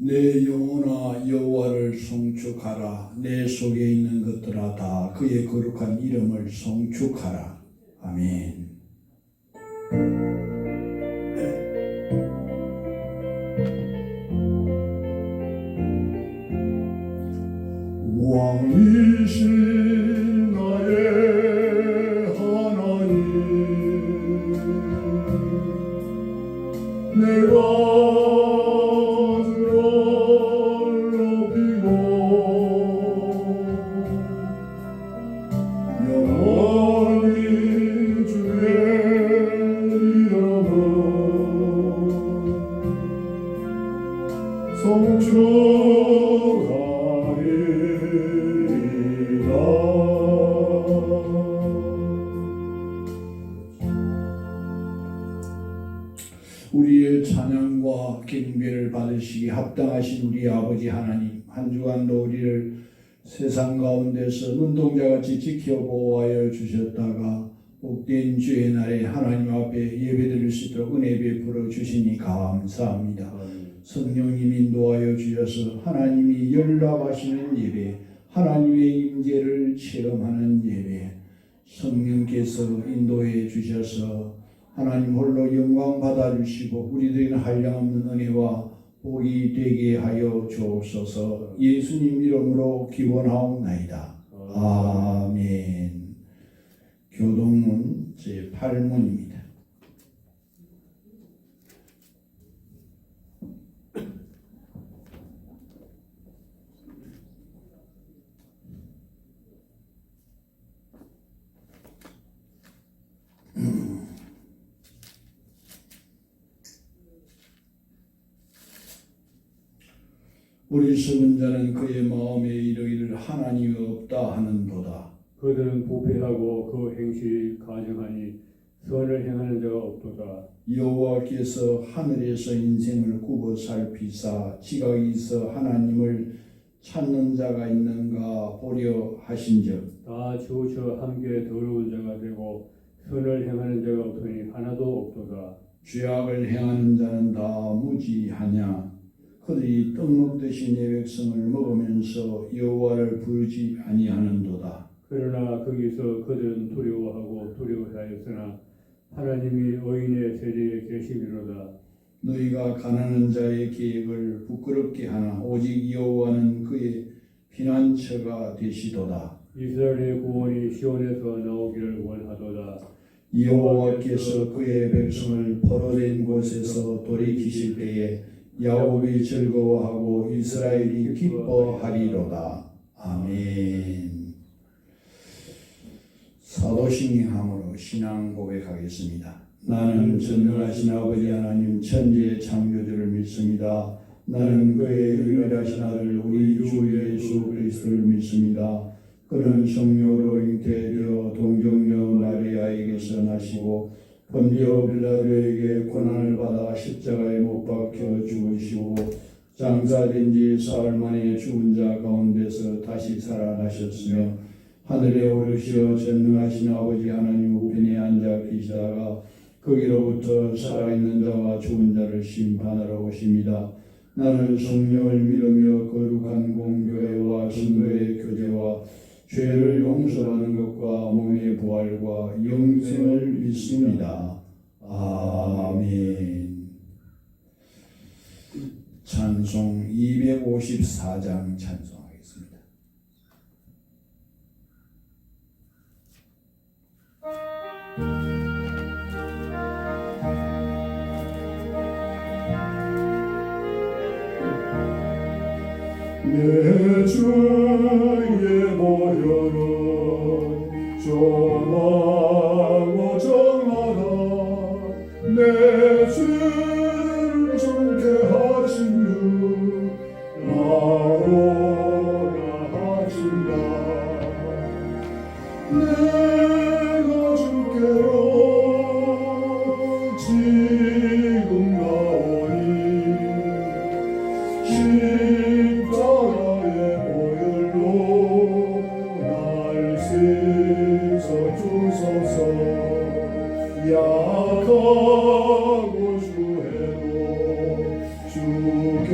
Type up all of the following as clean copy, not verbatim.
내 영혼아 여호와를 송축하라. 내 속에 있는 것들아 다 그의 거룩한 이름을 송축하라. 아멘. 왕이신 나의 하나님, 내가 주를 높이고 영원히 주의 이름을 송축하리라. 우리의 찬양과 경배를 받으시기 합당하신 우리 아버지 하나님, 한 주간도 우리를 세상 가운데서 눈동자같이 지켜보호하여 주셨다가 복된 주의 날에 하나님 앞에 예배드릴 수 있도록 은혜 베풀어 주시니 감사합니다. 성령님 인도하여 주셔서 하나님이 연락하시는 예배, 하나님의 임재를 체험하는 예배, 성령께서 인도해 주셔서 하나님 홀로 영광 받아주시고 우리들에게 한량없는 은혜와 복이 되게 하여 주옵소서. 예수님 이름으로 기원하옵나이다. 아멘. 교동문 제8문입니다. 우리 죽은 자는 그의 마음에 이르기를 하나님이 없다 하는도다. 그들은 부패하고 그 행실이 가증하니 선을 행하는 자가 없도다. 여호와께서 하늘에서 인생을 굽어 살피사 지각이 있어 하나님을 찾는 자가 있는가 보려 하신즉 다 치우쳐 함께 더러운 자가 되고 선을 행하는 자가 없으니 하나도 없도다. 죄악을 행하는 자는 다 무지하냐. 그들이 떡 먹듯이 내 백성을 먹으면서 여호와를 부르지 아니하는도다. 그러나 거기서 그들은 두려워하고 두려워하였으나 하나님이 의인의 세대에 계시미로다. 너희가 가난한 자의 계획을 부끄럽게 하나 오직 여호와는 그의 피난처가 되시도다. 이스라엘의 구원이 시온에서 나오기를 원하도다. 여호와께서 그의 백성을 포로된 곳에서 돌이키실 때에 야곱이 즐거워하고 이스라엘이 기뻐하리로다. 아멘. 사도신앙으로 신앙 고백하겠습니다. 나는 전능하신 아버지 하나님 천지의 창조주를 믿습니다. 나는 그의 유일하신 아들 우리 주 예수 그리스도를 믿습니다. 그는 성령으로 잉태되어 동정녀 마리아에게서 나시고 본디오 빌라도에게 고난을 받아 십자가에 못 박혀 죽으시고 장사된 지 사흘 만에 죽은 자 가운데서 다시 살아나셨으며 하늘에 오르시어 전능하신 아버지 하나님 우편에 앉아 계시다가 거기로부터 살아있는 자와 죽은 자를 심판하러 오십니다. 나는 성령을 믿으며 거룩한 공교회와 성도의 교제와 죄를 용서하는 것과 몸의 부활과 영생을 믿습니다. 아멘. 찬송 254장 찬송하겠습니다. 내 주의 보혈은 정하고 정하라. 내 죄를 정케 하신 주 나로라 하신다. 내가 주께로 지금 나오니 십자가의 보혈로 날 씻어주소서. 약하고 주해도 주께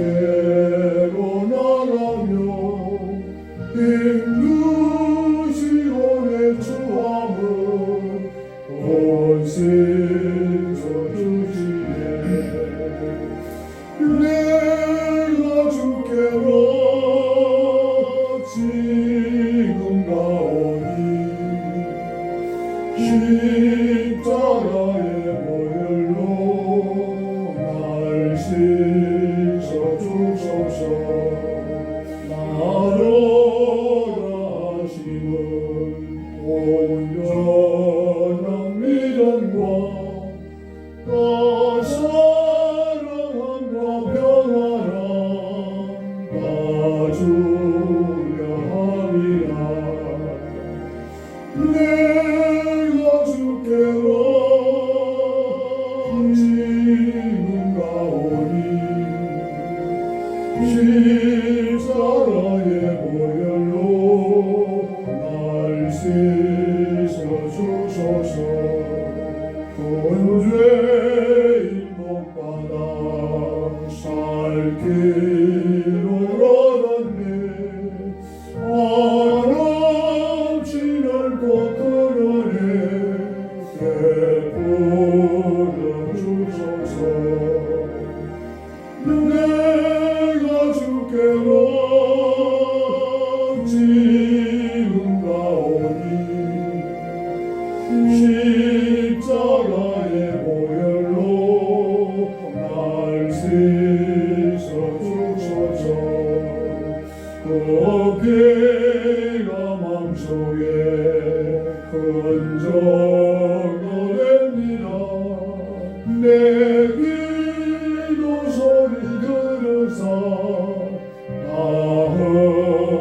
십자가의 보혈로 날 씻어주소서. 구주의 목받아 살 길을 얻었네. 아름지는 것 그러네. 베풀어 주소서. 내가 주께로 지금 가오니 십자가의 보혈로 날 씻어주소서. 그 피가 맘속에 흔적도 됩니다. 내 기도 소리 들으사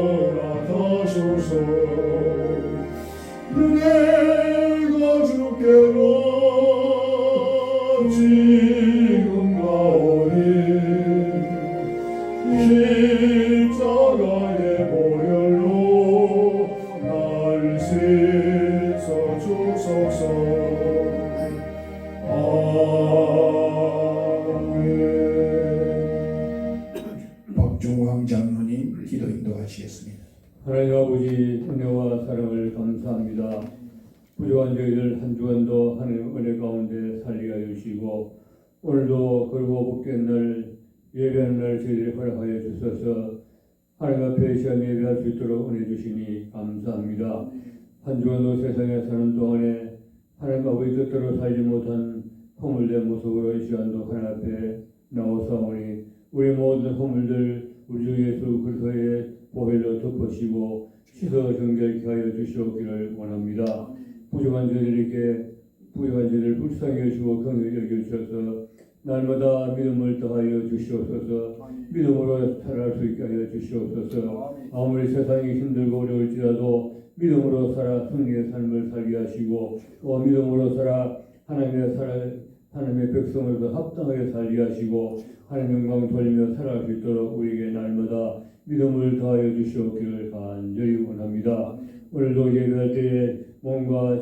나으라다소서. 내가 주께로 지금 가오니 십자가의 보혈로 날 씻어주소서. 박중광 장로님 기도 인도하시겠습니다. 하나님 아버지 은혜와 사랑을 감사합니다. 부족한 저희들 한 주간도 하나님 은혜 가운데 살게 하여 주시고 오늘도 그리고 복된 날 예배하는 날 저희들이 허락하여 주셔서 하나님 앞에 시간 예배할 수 있도록 은혜 주시니 감사합니다. 한 주간도 세상에 사는 동안에 하나님 아버지 뜻대로 살지 못한 허물된 모습으로 이 시간도 하나님 앞에 나오사오니 우리 모든 허물들 우리 주 예수 그리스도의 보혈로 덮으시고 씻어 정결케 하여 주시옵기를 원합니다. 부족한 저희들에게 부족한 저희를 불쌍히 여시고 긍휼히 여겨주셔서 날마다 믿음을 더하여 주시옵소서. 믿음으로 살아갈 수 있게 하여 주시옵소서. 아무리 세상이 힘들고 어려울지라도 믿음으로 살아 승리의 삶을 살게 하시고 또 믿음으로 살아 하나님의 백성으로서 합당하게 살게 하시고 하나님 영광 돌리며 살아갈 수 있도록 우리에게 날마다 믿음을 더하여 주시옵기를 간절히 원합니다. 오늘도 예배할 때에 몸과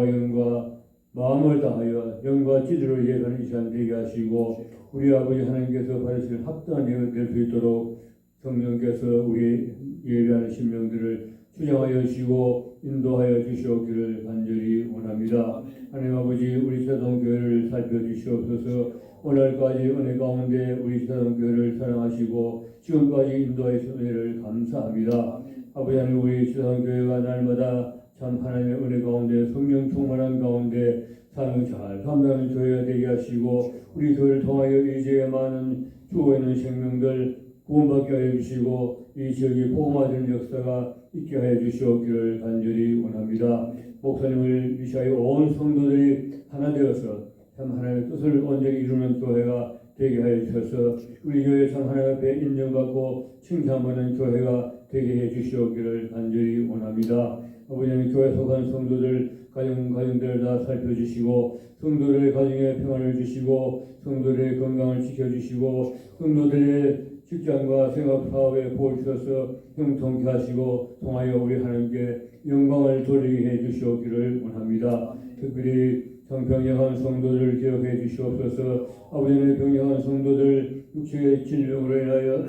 영과 마음을 다하여 영과 지혜로 예배하는 이 시간 되게 하시고 우리 아버지 하나님께서 받으실 합당한 예배 될 수 있도록 성령께서 우리 예배하는 심령들을 주장하여 주시고 인도하여 주시옵기를 간절히 원합니다. 하나님 아버지 우리 세동교회를 살펴주시옵소서. 오늘까지 은혜 가운데 우리 세동교회를 사랑하시고 지금까지 인도하여 주신 은혜를 감사합니다. 아버지 하나님 우리 세동교회가 날마다 참 하나님의 은혜 가운데 성령 충만한 가운데 사는 잘 감당하는 교회가 되게 하시고 우리 교회를 통하여 이 지역에 많은 죽어 있는 생명들 구원받게 하여 주시고 이 지역이 복음화되는 역사가 있게 하여 주시옵기를 간절히 원합니다. 목사님을 위시하여 온 성도들이 하나 되어서 참 하나님의 뜻을 온전히 이루는 교회가 되게 하여 주셔서 우리 교회 참 하나님 앞에 인정받고 칭찬받는 교회가 되게 해 주시옵기를 간절히 원합니다. 아버지 하나님 교회 속한 성도들 가정들을 다 살펴주시고 성도들의 가정에 평안을 주시고 성도들의 건강을 지켜주시고 성도들의 직장과 생업 사업에 보호 주셔서 형통케 하시고 통하여 우리 하나님께 영광을 돌리게 해 주시옵기를 원합니다. 특별히 병영한 성도들을 기억해 주시옵소서. 아버지의 병영한 성도들 육체의 질병으로 인하여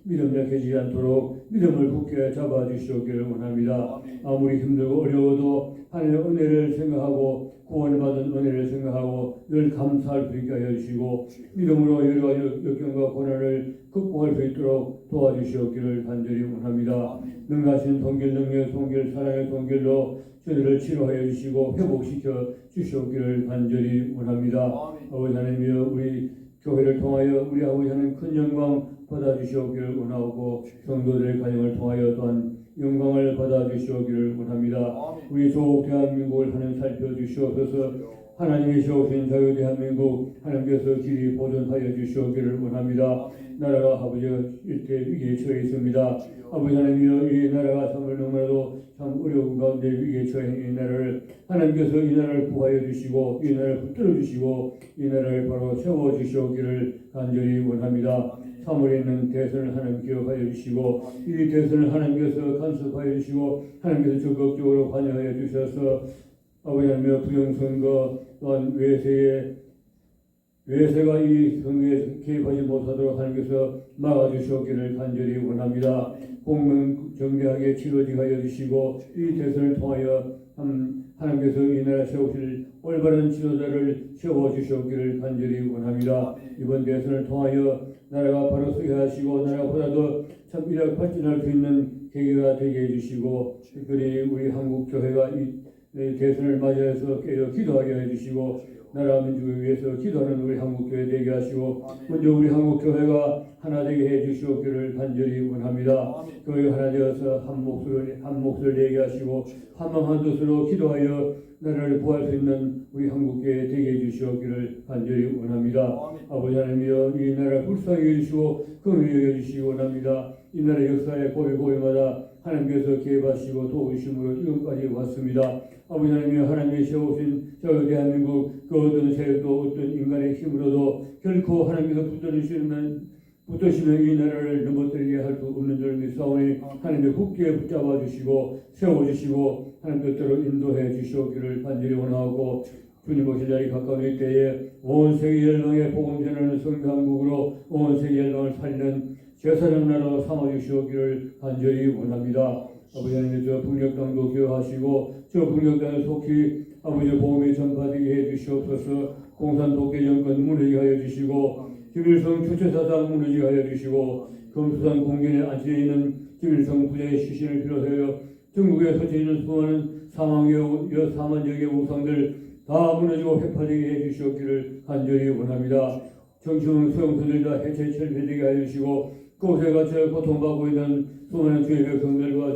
믿음 약해지지 않도록 믿음을 굳게 잡아 주시옵기를 원합니다. 아무리 힘들고 어려워도 하나님의 은혜를 생각하고 구원받은 은혜를 생각하고 늘 감사할 수 있게 하여 주시고 믿음으로 여러 가지 역경과 고난을 극복할 수 있도록 도와주시옵기를 간절히 원합니다. 능하신 동길 능력 동길 사랑의 동길로 저희를 치료하여 주시고 회복시켜 주시옵기를 간절히 원합니다. 아버지 하나님이여 우리 교회를 통하여 우리 아버지 하나님 큰 영광 받아주시옵기를 원하고 성도들의 가정을 통하여 또한 영광을 받아주시옵기를 원합니다. 우리 조국 대한민국을 하나님 살펴주시옵소서. 하나님이 세우신 자유 대한민국 하나님께서 길이 보존하여 주시옵기를 원합니다. 나라가 아버지 이렇게 위기에 처해 있습니다. 아버지 하나님이여 이 나라가 참을 너무나도 참 어려운 가운데 위기에 처해 이 나라를 하나님께서 이 나라를 구하여 주시고 이 나라를 붙들어 주시고 이 나라를 바로 세워 주시옵기를 간절히 원합니다. 3월에 있는 대선을 하나님 기억하여 주시고 이 대선을 하나님께서 간섭하여 주시고 하나님께서 적극적으로 관여하여 주셔서 아버지 하나님의 부정선거 또한 외세가 이 선거에 개입하지 못하도록 하나님께서 막아주시기를 간절히 원합니다. 공명 정대하게 치러지게 하여 주시고 이 대선을 통하여 하나님께서 이 나라 세우실 올바른 지도자를 세워주시기를 간절히 원합니다. 이번 대선을 통하여 나라가 바로 서게 하시고 나라보다도 참 이렇게 발전할 수 있는 계기가 되게 해주시고 특별히 우리 한국교회가 이 대선을 맞이해서 깨어 기도하게 해주시고 나라 민족을 위해서 기도하는 우리 한국교회 되게 하시고 먼저 우리 한국교회가 하나 되게 해주시기를 간절히 원합니다. 교회 하나 되어서 한 목소리를 내게 하시고 한마음 한뜻으로 기도하여 나라를 구할 수 있는 우리 한국교회 되게 해주시기를 간절히 원합니다. 아버지 하나님이여 이 나라 불쌍히 해주시고 긍휼히 여겨주시기 원합니다. 이 나라 역사의 고비고비마다 하나님께서 개입하시고 도우심으로 지금까지 왔습니다. 아버지 하나님이여 하나님이 세우신 저 대한민국 그 어떤 세력도 어떤 인간의 힘으로도 결코 하나님께서 붙드시면 이 나라를 넘어뜨리게 할 수 없는 줄 믿사오니 하나님의 굳게 붙잡아 주시고 세워주시고 하나님 뜻대로 인도해 주시옵기를 간절히 원하고 주님 오실 날이 가까운 이때에 온 세계 열방의 복음 전하는 성강국으로 온 세계 열방을 살리는 제사장 나라로 삼아주시옵기를 간절히 원합니다. 아버지 하나님 저 북녘땅도 기억하시고 저 북녘땅에 속히 아버지 복음이 전파되게 해주시옵소서. 공산 독재 정권 무너지게 하여 주시고 김일성 주체사상 무너지게 하여 주시고 금수산 공전에 안치되어 있는 김일성 부자의 시신을 비롯하여 전국에 서쳐 있는 수많은 사만적의 우상들 다 무너지고 회파되게 해주시옵기를 간절히 원합니다. 정치운 소용소들 다 해체 철폐되게 하여 주시고 그곳에 갇혀 고통받고 있는 수많은 주의 백성들과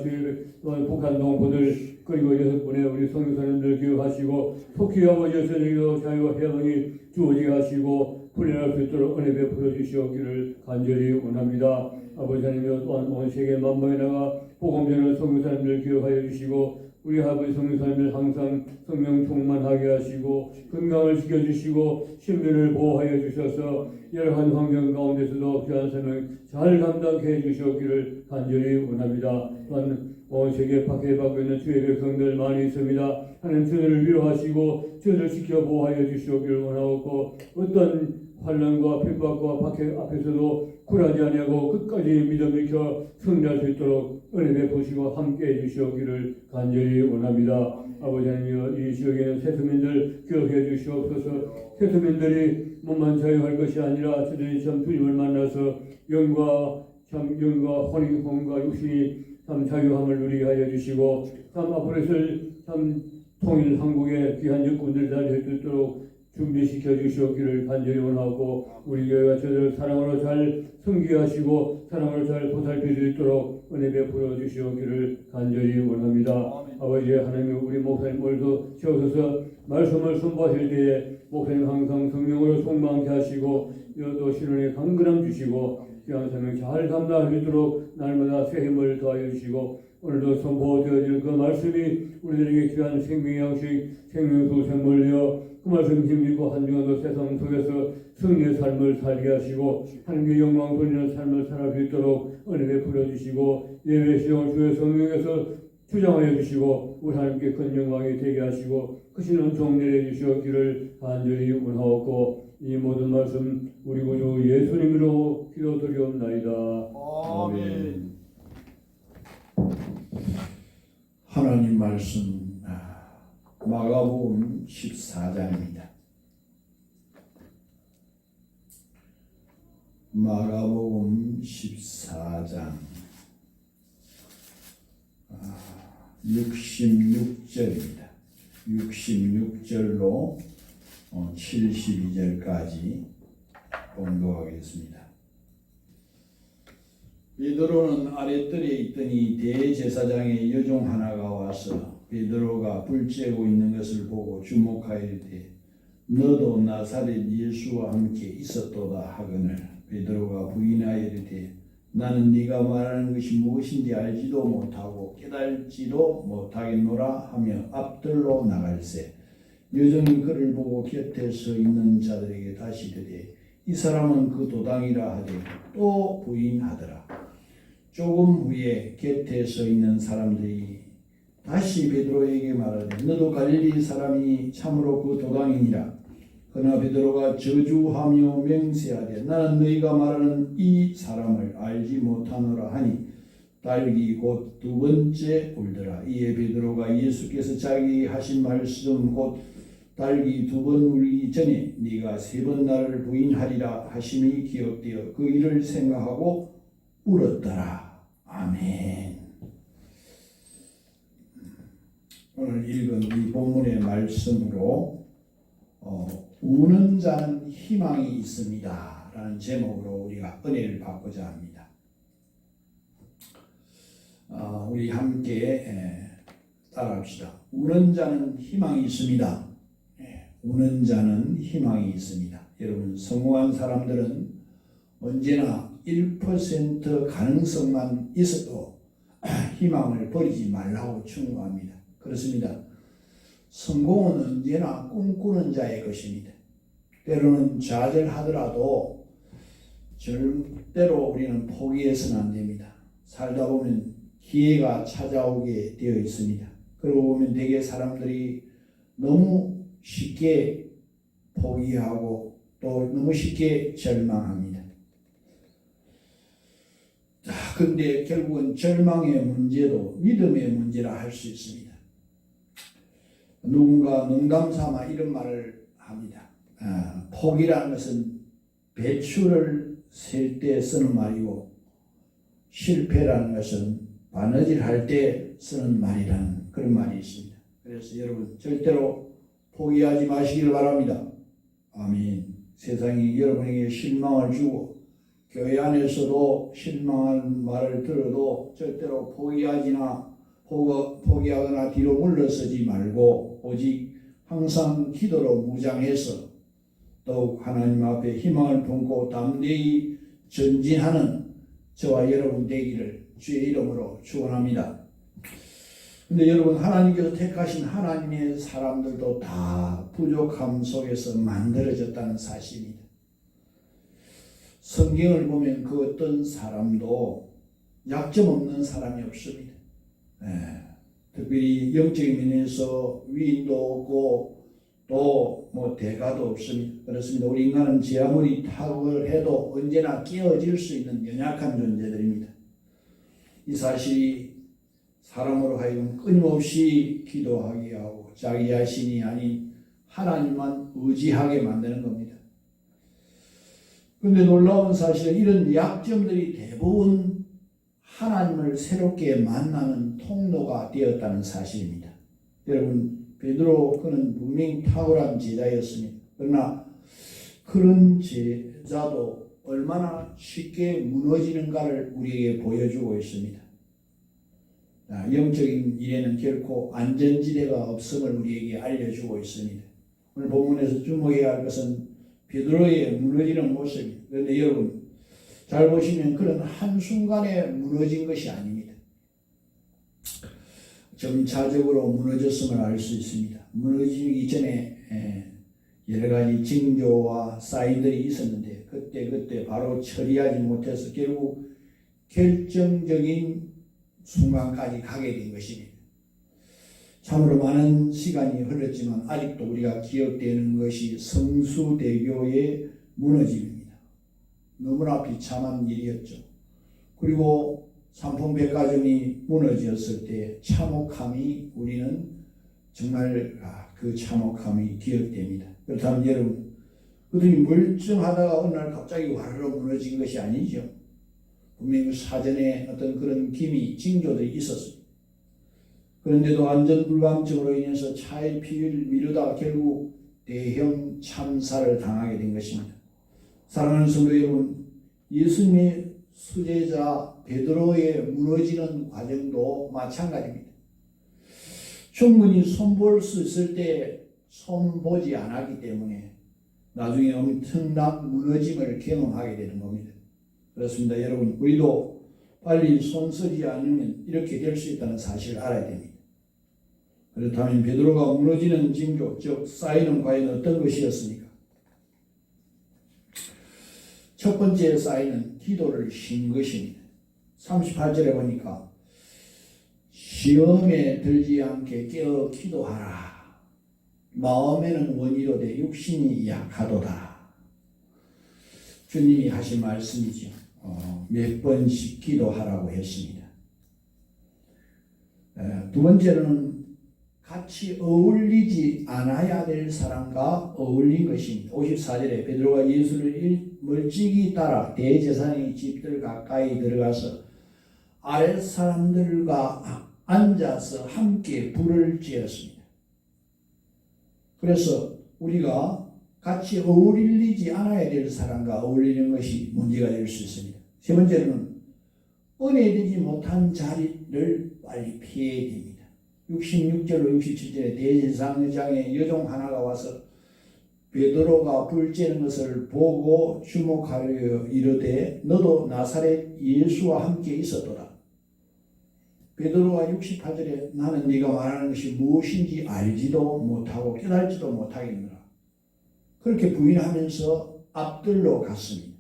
또한 북한 동포들 그리고 6분의 우리 선교사님들 기억하시고 속히 아버지의 저녁에도 자유와 해방이 주어지게 하시고 풀려날 수 있도록 은혜 베풀어 주시옵기를 간절히 원합니다. 아버지 하나님 또한 온 세계 만방에 나가 복음 전하는 선교사님들 기억하여 주시고 우리 아버지 선교사님들 항상 성령 충만하게 하시고 건강을 지켜주시고 신변을 보호하여 주셔서 열악한 환경 가운데서도 귀한 생명 잘 감당해 주시옵기를 간절히 원합니다. 또한 온 세계 박해받고 있는 주의 백성들 많이 있습니다. 하나님 저들을 위로하시고 저들을 지켜 보호하여 주시옵기를 원하고 어떤 환난과 핍박과 박해 앞에서도 굴하지 아니하고 끝까지 믿음 익혀 승리할 수 있도록 은혜 베푸시고 함께해 주시옵기를 간절히 원합니다. 아버지 하나님 이 지역에는 세수민들 기억해 주시옵소서. 세수민들이 몸만 자유할 것이 아니라 저들이 참 주님을 만나서 영과 혼과 육신이 참 자유함을 누리게 하여 주시고 참 앞으로 있을 참 통일 한국의 귀한 적군들 잘 수 있도록 준비시켜 주시옵기를 간절히 원하고 우리 교회가 저들 사랑으로 잘 섬기하시고 사랑으로 잘 보살필 수 있도록 은혜 베풀어 주시옵기를 간절히 원합니다. 아버지 하나님 우리 목사님 오늘도 세우셔서 말씀을 선포하실 때에 목사님 항상 성령으로 충만케 하시고 또 신원에 강건함 주시고 귀한 생명 잘 감당할 수 있도록 날마다 새 힘을 더하여 주시고 오늘도 선포되어질 그 말씀이 우리들에게 귀한 생명의 양식 생명수 샘물려 그 말씀 힘입고 한 주간도 세상 속에서 승리의 삶을 살게 하시고 하나님의 영광 돌리는 삶을 살아갈 수 있도록 은혜 베풀어 주시고 예배 시험을 주의 성령에서 주장하여 주시고 우리 하나님께 큰 영광이 되게 하시고 크신 은총 내려 주시옵기를 간절히 원하옵고 이 모든 말씀 우리 구주 예수님으로 기도드리옵나이다. 아멘. 하나님 말씀 마가복음 14장입니다. 마가복음 14장 66절입니다. 66절로 72절까지 봉독하겠습니다. 베드로는 아랫뜰에 있더니 대제사장의 여종 하나가 와서 베드로가 불 쬐고 있는 것을 보고 주목하이르되 너도 나사렛 예수와 함께 있었도다 하거늘 베드로가 부인하이르되 나는 네가 말하는 것이 무엇인지 알지도 못하고 깨달지도 못하겠노라 하며 앞뜰로 나갈새 여종이 그를 보고 곁에 서 있는 자들에게 다시 이르되 이 사람은 그 도당이라 하되 또 부인하더라. 조금 후에 곁에 서 있는 사람들이 다시 베드로에게 말하되 너도 갈릴리 사람이 참으로 그 도당이니라. 그러나 베드로가 저주하며 맹세하되 나는 너희가 말하는 이 사람을 알지 못하노라 하니 딸기 곧 두 번째 울더라. 이에 베드로가 예수께서 자기 하신 말씀 곧 딸기 두 번 울기 전에 네가 세 번 나를 부인하리라 하심이 기억되어 그 일을 생각하고 울었더라. 아멘. 오늘 읽은 이 본문의 말씀으로 우는 자는 희망이 있습니다 라는 제목으로 우리가 은혜를 받고자 합니다. 우리 함께 따라합시다. 우는 자는 희망이 있습니다. 우는 자는 희망이 있습니다. 여러분, 성공한 사람들은 언제나 1% 가능성만 있어도 희망을 버리지 말라고 충고합니다. 그렇습니다. 성공은 언제나 꿈꾸는 자의 것입니다. 때로는 좌절하더라도 절대로 우리는 포기해서는 안 됩니다. 살다 보면 기회가 찾아오게 되어 있습니다. 그러고 보면 대개 사람들이 너무 쉽게 포기하고 또 너무 쉽게 절망합니다. 근데 결국은 절망의 문제도 믿음의 문제라 할 수 있습니다. 누군가 농담 삼아 이런 말을 합니다. 포기라는 것은 배추를 셀 때 쓰는 말이고 실패라는 것은 바느질 할 때 쓰는 말이라는 그런 말이 있습니다. 그래서 여러분 절대로 포기하지 마시길 바랍니다. 아멘. 세상이 여러분에게 실망을 주고 교회 안에서도 실망한 말을 들어도 절대로 포기하거나 뒤로 물러서지 말고 오직 항상 기도로 무장해서 더욱 하나님 앞에 희망을 품고 담대히 전진하는 저와 여러분 되기를 주의 이름으로 축원합니다. 근데 여러분, 하나님께서 택하신 하나님의 사람들도 다 부족함 속에서 만들어졌다는 사실입니다. 성경을 보면 그 어떤 사람도 약점 없는 사람이 없습니다. 특별히 영적인 면에서 위인도 없고 또 대가도 없습니다. 그렇습니다. 우리 인간은 제 아무리 탁월해도 언제나 깨어질 수 있는 연약한 존재들입니다. 이 사실이 사람으로 하여금 끊임없이 기도하게 하고 자기 자신이 아닌 하나님만 의지하게 만드는 겁니다. 그런데 놀라운 사실은 이런 약점들이 대부분 하나님을 새롭게 만나는 통로가 되었다는 사실입니다. 여러분, 베드로 그는 분명히 탁월한 제자였습니다. 그러나 그런 제자도 얼마나 쉽게 무너지는가를 우리에게 보여주고 있습니다. 영적인 일에는 결코 안전지대가 없음을 우리에게 알려주고 있습니다. 오늘 본문에서 주목해야 할 것은 베드로의 무너지는 모습입니다. 그런데 여러분 잘 보시면 그런 한순간에 무너진 것이 아닙니다. 점차적으로 무너졌음을 알 수 있습니다. 무너지기 전에 여러 가지 징조와 사인들이 있었는데 그때 바로 처리하지 못해서 결국 결정적인 순간까지 가게 된 것입니다. 참으로 많은 시간이 흘렀지만 아직도 우리가 기억되는 것이 성수대교의 무너짐입니다. 너무나 비참한 일이었죠. 그리고 삼풍백화점이 무너졌을 때 참혹함이 우리는 정말 그 참혹함이 기억됩니다. 그렇다면 여러분, 그들이 멀쩡하다가 어느 날 갑자기 와르르 무너진 것이 아니죠. 분명히 사전에 어떤 그런 기미, 징조들이 있었습니다. 그런데도 안전불감증으로 인해서 차의 피를 미루다가 결국 대형 참사를 당하게 된 것입니다. 사랑하는 성도 여러분, 예수님의 수제자 베드로의 무너지는 과정도 마찬가지입니다. 충분히 손볼 수 있을 때 손보지 않았기 때문에 나중에 엄청난 무너짐을 경험하게 되는 겁니다. 그렇습니다. 여러분, 우리도 빨리 손쓰지 않으면 이렇게 될 수 있다는 사실을 알아야 됩니다. 그렇다면 베드로가 무너지는 징조, 즉 사인은 과연 어떤 것이었습니까? 첫 번째 사인은 기도를 쉰 것입니다. 38절에 보니까 시험에 들지 않게 깨어 기도하라. 마음에는 원이로되 육신이 약하도다. 주님이 하신 말씀이죠. 몇 번씩 기도하라고 했습니다. 두 번째로는 같이 어울리지 않아야 될 사람과 어울린 것입니다. 54절에 베드로가 예수를 멀찍이 따라 대제사장의 집들 가까이 들어가서 아랫 사람들과 앉아서 함께 불을 지었습니다. 그래서 우리가 같이 어울리지 않아야 될 사람과 어울리는 것이 문제가 될 수 있습니다. 세 번째는 은혜되지 못한 자리를 빨리 피해야 됩니다. 66절로 67절에 대제사장의 여종 하나가 와서 베드로가 불 쬐는 것을 보고 주목하려 이르되 너도 나사렛 예수와 함께 있었도다. 베드로가 68절에 나는 네가 말하는 것이 무엇인지 알지도 못하고 깨달지도 못하겠노라. 그렇게 부인하면서 앞들로 갔습니다.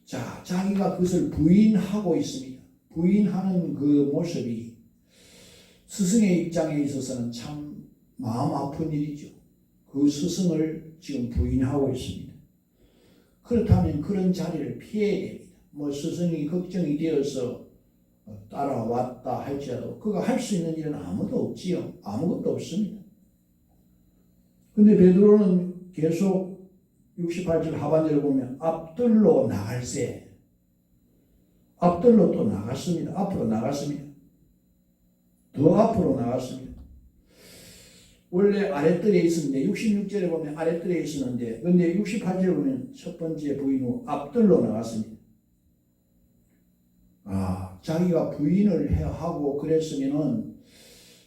자, 자기가 그것을 부인하고 있습니다. 부인하는 그 모습이 스승의 입장에 있어서는 참 마음 아픈 일이죠. 그 스승을 지금 부인하고 있습니다. 그렇다면 그런 자리를 피해야 됩니다. 스승이 걱정이 되어서 따라왔다 할지라도 그가 할 수 있는 일은 아무도 없지요. 아무것도 없습니다. 근데 베드로는 계속 68절 하반절을 보면 앞들로 나갈새. 앞들로 또 나갔습니다. 앞으로 나갔습니다. 더 앞으로 나갔습니다. 원래 아랫뜰에 있었는데 66절에 보면 아랫뜰에 있었는데 근데 68절에 보면 첫 번째 부인 후 앞뜰로 나갔습니다. 자기가 부인을 하고 그랬으면은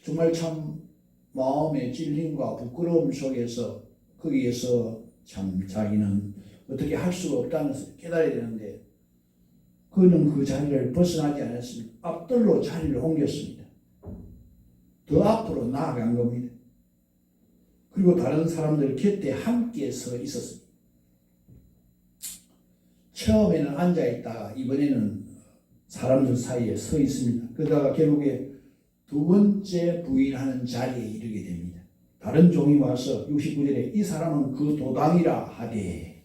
정말 참 마음의 찔림과 부끄러움 속에서 거기에서 참 자기는 어떻게 할 수가 없다는 것을 깨달아야 되는데 그는 그 자리를 벗어나지 않았습니다. 앞들로 자리를 옮겼습니다. 더 앞으로 나아간 겁니다. 그리고 다른 사람들 곁에 함께 서 있었습니다. 처음에는 앉아있다가 이번에는 사람들 사이에 서 있습니다. 그러다가 결국에 두 번째 부인하는 자리에 이르게 됩니다. 다른 종이 와서 69절에 이 사람은 그 도당이라 하되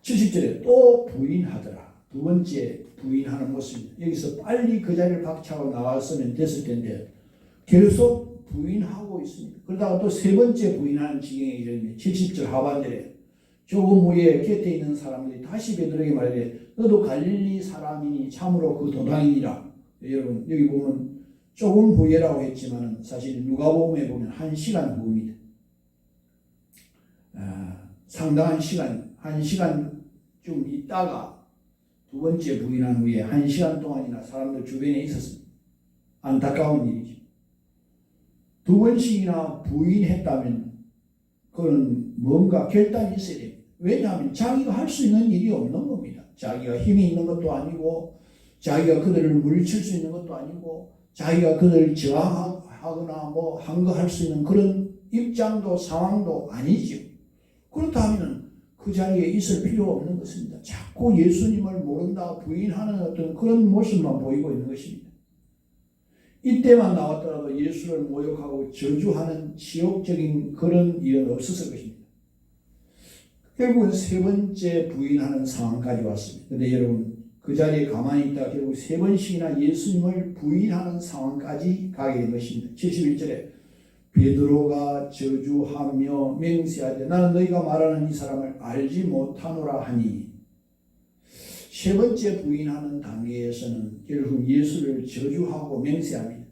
70절에 또 부인하더라. 두 번째 부인하는 모습입니다. 여기서 빨리 그 자리를 박차고 나왔으면 됐을 텐데 계속 부인하고 있습니다. 그러다가 또 세 번째 부인하는 지경에 이르면 70절 하반절에 조금 후에 곁에 있는 사람들이 다시 베드로에게 말하되 너도 갈릴리 사람이니 참으로 그 도당이니라. 여러분 여기 보면 조금 후에라고 했지만 사실 누가복음에 보면 1시간 후입니다. 상당한 시간, 1시간 좀 있다가 두 번째 부인한 후에 1시간 동안이나 사람들 주변에 있었습니다. 안타까운 일이죠. 두 번씩이나 부인했다면 그건 뭔가 결단이 있어야 됩니다. 왜냐하면 자기가 할 수 있는 일이 없는 겁니다. 자기가 힘이 있는 것도 아니고 자기가 그들을 물리칠 수 있는 것도 아니고 자기가 그들을 저항하거나 뭐 한 거 할 수 있는 그런 입장도 상황도 아니죠. 그렇다면 그 자리에 있을 필요 없는 것입니다. 자꾸 예수님을 모른다 부인하는 어떤 그런 모습만 보이고 있는 것입니다. 이때만 나왔더라도 예수를 모욕하고 저주하는 지옥적인 그런 일은 없었을 것입니다. 결국은 세 번째 부인하는 상황까지 왔습니다. 그런데 여러분 그 자리에 가만히 있다가 결국 세 번씩이나 예수님을 부인하는 상황까지 가게 된 것입니다. 71절에 베드로가 저주하며 맹세하되 나는 너희가 말하는 이 사람을 알지 못하노라 하니 세 번째 부인하는 단계에서는 결국 예수를 저주하고 맹세합니다.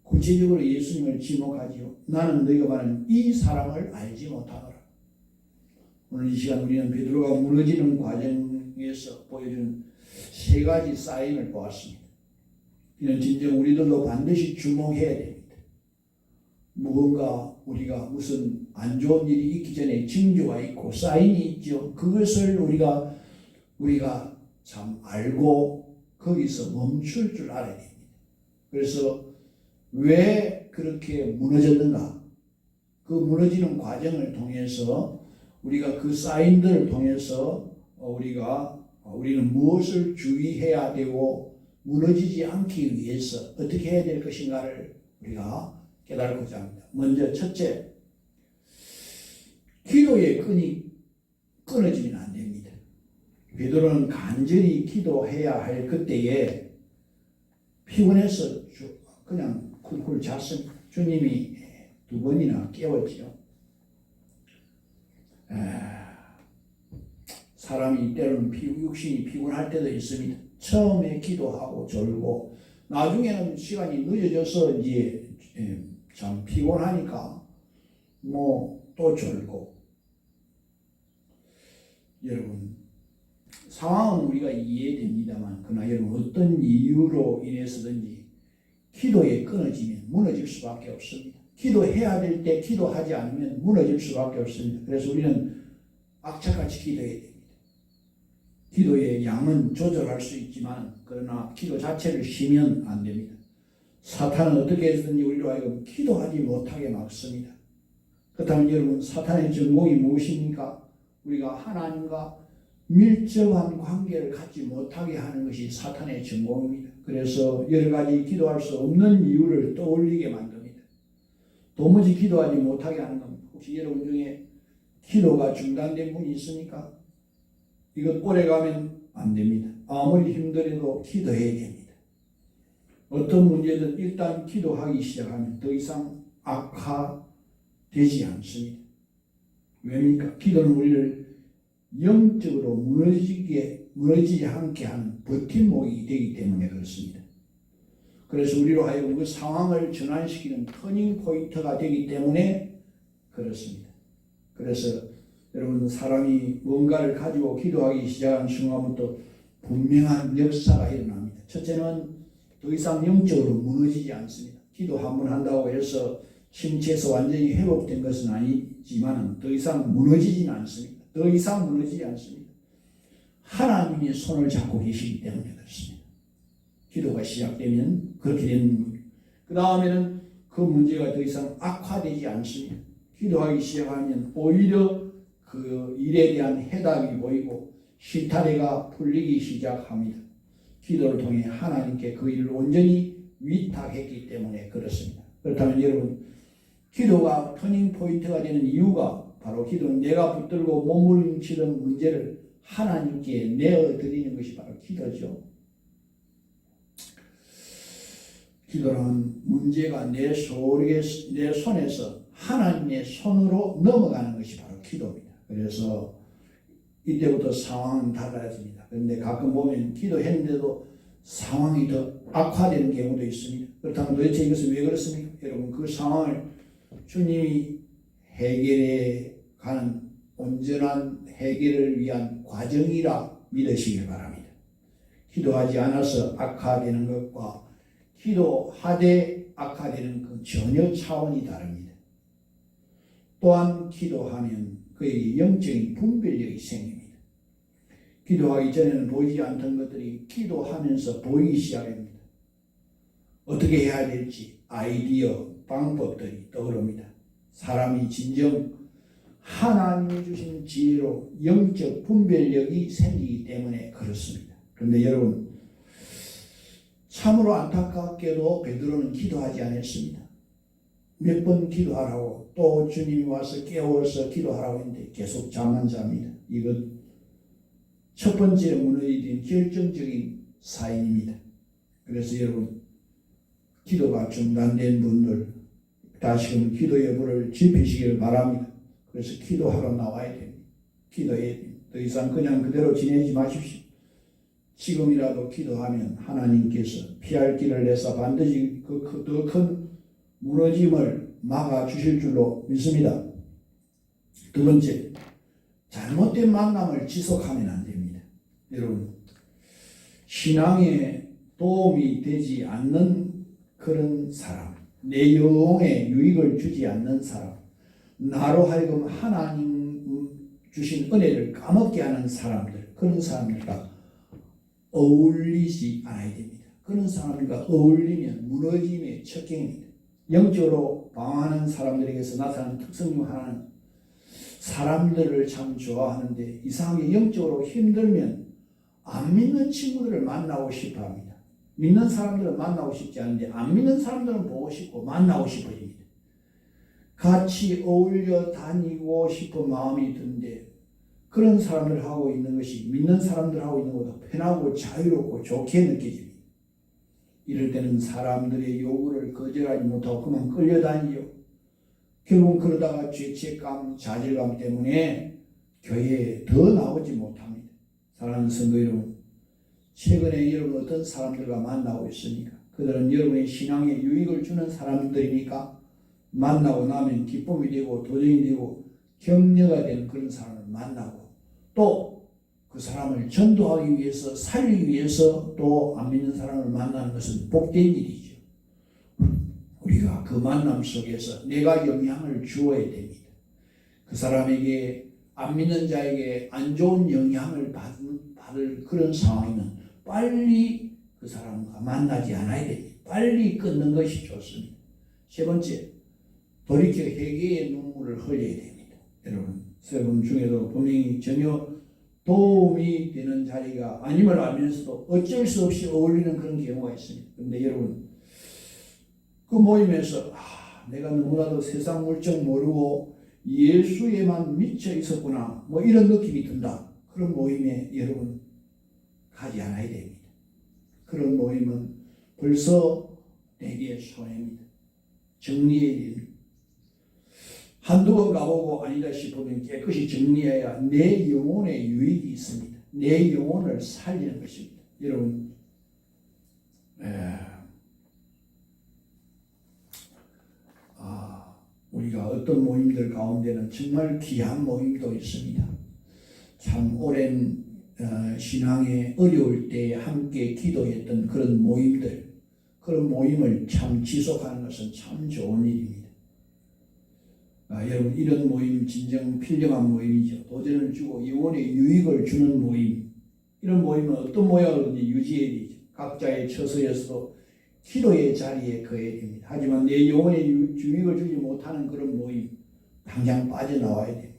구체적으로 예수님을 지목하지요. 나는 너희가 말하는 이 사람을 알지 못하노라. 오늘 이 시간 우리는 베드로가 무너지는 과정에서 보여준 세 가지 사인을 보았습니다. 이는 진정 우리들도 반드시 주목해야 됩니다. 무언가 우리가 무슨 안 좋은 일이 있기 전에 징조가 있고 사인이 있죠. 그것을 우리가 참 알고 거기서 멈출 줄 알아야 됩니다. 그래서 왜 그렇게 무너졌는가? 그 무너지는 과정을 통해서 우리가 그 사인들을 통해서 우리는 무엇을 주의해야 되고 무너지지 않기 위해서 어떻게 해야 될 것인가를 우리가 깨달고자 합니다. 먼저 첫째, 기도의 끈이 끊어지면 안 됩니다. 베드로는 간절히 기도해야 할 그때에 피곤해서 그냥 쿨쿨 잤습니다. 주님이 두 번이나 깨웠죠. 사람이 때로는 육신이 피곤할 때도 있습니다. 처음에 기도하고 졸고 나중에는 시간이 늦어져서 이제 참 피곤하니까 또 졸고. 여러분, 상황은 우리가 이해됩니다만 그러나 여러분 어떤 이유로 인해서든지 기도에 끊어지면 무너질 수밖에 없습니다. 기도해야 될 때 기도하지 않으면 무너질 수밖에 없습니다. 그래서 우리는 악착같이 기도해야 됩니다. 기도의 양은 조절할 수 있지만 그러나 기도 자체를 쉬면 안 됩니다. 사탄은 어떻게 해서든지 우리로 하여금 기도하지 못하게 막습니다. 그렇다면 여러분, 사탄의 전공이 무엇입니까? 우리가 하나님과 밀접한 관계를 갖지 못하게 하는 것이 사탄의 전공입니다. 그래서 여러 가지 기도할 수 없는 이유를 떠올리게 만듭니다. 도무지 기도하지 못하게 하는 겁니다. 혹시 여러분 중에 기도가 중단된 분이 있습니까? 이것 오래 가면 안 됩니다. 아무리 힘들어도 기도해야 됩니다. 어떤 문제든 일단 기도하기 시작하면 더 이상 악화되지 않습니다. 왜입니까? 기도는 우리를 영적으로 무너지지 않게 하는 버팀목이 되기 때문에 그렇습니다. 그래서 우리로 하여금 그 상황을 전환시키는 터닝 포인트가 되기 때문에 그렇습니다. 그래서 여러분, 사람이 뭔가를 가지고 기도하기 시작한 순간부터 분명한 역사가 일어납니다. 첫째는 더 이상 영적으로 무너지지 않습니다. 기도 한 번 한다고 해서 신체에서 완전히 회복된 것은 아니지만 더 이상 무너지지는 않습니다. 더 이상 무너지지 않습니다. 하나님이 손을 잡고 계시기 때문에 그렇습니다. 기도가 시작되면 그렇게 되는 겁니다. 그 다음에는 그 문제가 더 이상 악화되지 않습니다. 기도하기 시작하면 오히려 그 일에 대한 해답이 보이고 실타래가 풀리기 시작합니다. 기도를 통해 하나님께 그 일을 온전히 위탁했기 때문에 그렇습니다. 그렇다면 여러분, 기도가 터닝 포인트가 되는 이유가 바로 기도는 내가 붙들고 몸부림치던 문제를 하나님께 내어드리는 것이 바로 기도죠. 기도는 문제가 내 손에서 하나님의 손으로 넘어가는 것이 바로 기도입니다. 그래서 이때부터 상황은 달라집니다. 그런데 가끔 보면 기도했는데도 상황이 더 악화되는 경우도 있습니다. 그렇다면 도대체 이것은 왜 그렇습니까? 여러분, 그 상황을 주님이 해결해 가는 온전한 해결을 위한 과정이라 믿으시길 바랍니다. 기도하지 않아서 악화되는 것과 기도하되 악화되는 그 전혀 차원이 다릅니다. 또한 기도하면 그에게 영적인 분별력이 생깁니다. 기도하기 전에는 보이지 않던 것들이 기도하면서 보이기 시작합니다. 어떻게 해야 될지 아이디어, 방법들이 떠오릅니다. 사람이 진정 하나님이 주신 지혜로 영적 분별력이 생기기 때문에 그렇습니다. 그런데 여러분, 참으로 안타깝게도 베드로는 기도하지 않았습니다. 몇 번 기도하라고 또 주님이 와서 깨워서 기도하라고 했는데 계속 잠만 잡니다. 이것 첫 번째 무너진 결정적인 사인입니다. 그래서 여러분, 기도가 중단된 분들 다시금 기도의 불을 지피시기를 바랍니다. 그래서 기도하러 나와야 됩니다. 기도해야 됩니다. 더 이상 그냥 그대로 지내지 마십시오. 지금이라도 기도하면 하나님께서 피할 길을 내서 반드시 그 더 큰 무너짐을 막아주실 줄로 믿습니다. 두 번째, 잘못된 만남을 지속하면 안 됩니다. 여러분, 신앙에 도움이 되지 않는 그런 사람, 내 영혼에 유익을 주지 않는 사람, 나로 하여금 하나님 주신 은혜를 까먹게 하는 사람들, 그런 사람들과 어울리지 않아야 됩니다. 그런 사람들과 어울리면 무너짐의 첫 경입니다. 영적으로 방황하는 사람들에게서 나타나는 특성 중 하나는 사람들을 참 좋아하는데 이상하게 영적으로 힘들면 안 믿는 친구들을 만나고 싶어 합니다. 믿는 사람들은 만나고 싶지 않은데 안 믿는 사람들은 보고 싶고 만나고 싶어집니다. 같이 어울려 다니고 싶은 마음이 드는데 그런 사람들하고 있는 것이 믿는 사람들하고 있는 것보다 편하고 자유롭고 좋게 느껴집니다. 이럴 때는 사람들의 요구를 거절하지 못하고 그만 끌려다니죠. 결국 그러다가 죄책감, 좌절감 때문에 교회에 더 나오지 못합니다. 사랑하는 성도 여러분, 최근에 여러분 어떤 사람들과 만나고 있습니까? 그들은 여러분의 신앙에 유익을 주는 사람들이니까 만나고 나면 기쁨이 되고 도전이 되고 격려가 되는 그런 사람을 만나고 또 그 사람을 전도하기 위해서 살리기 위해서 또 안 믿는 사람을 만나는 것은 복된 일이죠. 우리가 그 만남 속에서 내가 영향을 주어야 됩니다. 그 사람에게 안 믿는 자에게 안 좋은 영향을 받을 그런 상황이면 빨리 그 사람과 만나지 않아야 됩니다. 빨리 끊는 것이 좋습니다. 세 번째, 돌이켜 회개의 눈물을 흘려야 됩니다. 여러분 중에도 분명히 전혀 도움이 되는 자리가 아님을 알면서도 어쩔 수 없이 어울리는 그런 경우가 있습니다. 그런데 여러분 그 모임에서 내가 너무나도 세상 물정 모르고 예수에만 미쳐 있었구나 뭐 이런 느낌이 든다. 그런 모임에 여러분 가지 않아야 됩니다. 그런 모임은 벌써 내게 손해입니다. 정리해야 됩니다. 한두 번 가보고 아니다 싶으면 깨끗이 정리해야 내 영혼에 유익이 있습니다. 내 영혼을 살리는 것입니다. 여러분 우리가 어떤 모임들 가운데는 정말 귀한 모임도 있습니다. 참 오랜 신앙에 어려울 때 함께 기도했던 그런 모임들, 그런 모임을 참 지속하는 것은 참 좋은 일입니다. 여러분 이런 모임 진정 필요한 모임이죠. 도전을 주고 영혼에 유익을 주는 모임, 이런 모임은 어떤 모양으로든지 유지해야 되죠. 각자의 처소에서도 기도의 자리에 거해야 됩니다. 하지만 내 영혼에 유익을 주지 못하는 그런 모임 당장 빠져나와야 됩니다.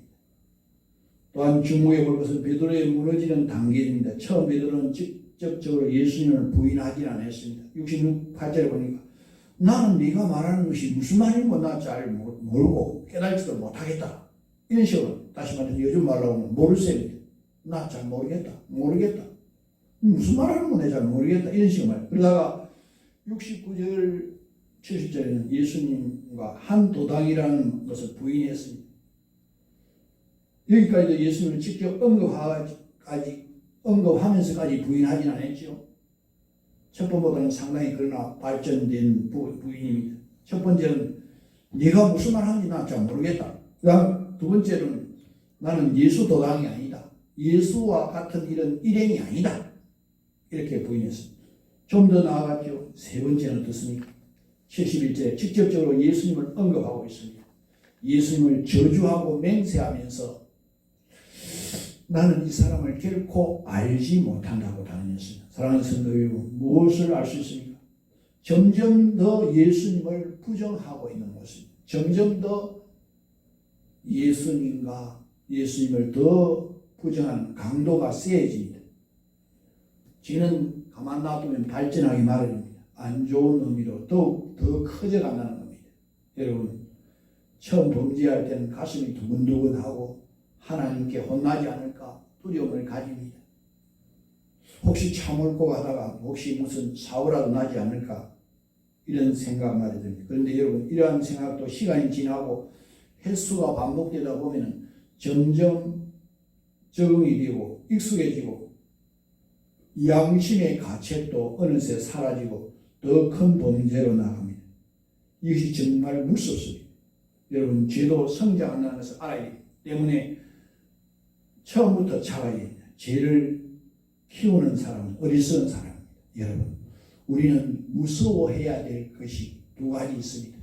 또한 주목해 볼 것은 베드로의 무너지는 단계입니다. 처음 베드로는 직접적으로 예수님을 부인하지 않았습니다. 68절에 보니까 나는 네가 말하는 것이 무슨 말인고 나 잘 모르고 깨달지도 못하겠다. 이런 식으로 다시 말해서 요즘 말로 하면 모르셈입니다. 나 잘 모르겠다. 무슨 말하는 거 내가 잘 모르겠다. 이런 식으로 말해요. 그러다가 69절 70절에는 예수님과 한 도당이라는 것을 부인했습니다. 여기까지도 예수님을 직접 언급하면서까지 부인하지는 않았죠. 첫 번보다는 상당히 그러나 발전된 부인입니다. 첫 번째는 네가 무슨 말 하는지 나 잘 모르겠다. 그다음 두 번째는 나는 예수 도당이 아니다. 예수와 같은 이런 일행이 아니다. 이렇게 부인했습니다. 좀 더 나아갔죠. 세 번째는 어떻습니까? 71절에 직접적으로 예수님을 언급하고 있습니다. 예수님을 저주하고 맹세하면서 나는 이 사람을 결코 알지 못한다고 단언했습니다. 사랑하는 성도 여러분, 무엇을 알 수 있습니까? 점점 더 예수님을 부정하고 있는 것입니다. 점점 더 예수님을 더 부정하는 강도가 세집니다. 지는 가만 놔두면 발전하기 마련입니다. 안 좋은 의미로 더욱 더 커져간다는 겁니다. 여러분, 처음 범죄할 때는 가슴이 두근두근하고 하나님께 혼나지 않을까 두려움을 가집니다. 혹시 참을고 가다가 혹시 무슨 사고라도 나지 않을까 이런 생각만 하게 됩니다. 그런데 여러분, 이러한 생각도 시간이 지나고 횟수가 반복되다 보면 점점 적응이 되고 익숙해지고 양심의 가책도 어느새 사라지고 더 큰 범죄로 나갑니다. 이것이 정말 무섭습니다. 여러분, 죄도 성장한다는 것을 알아야 되기 때문에 처음부터 잡아야 됩니다. 죄를 키우는 사람은 어리석은 사람입니다. 여러분, 우리는 무서워해야 될 것이 두 가지 있습니다.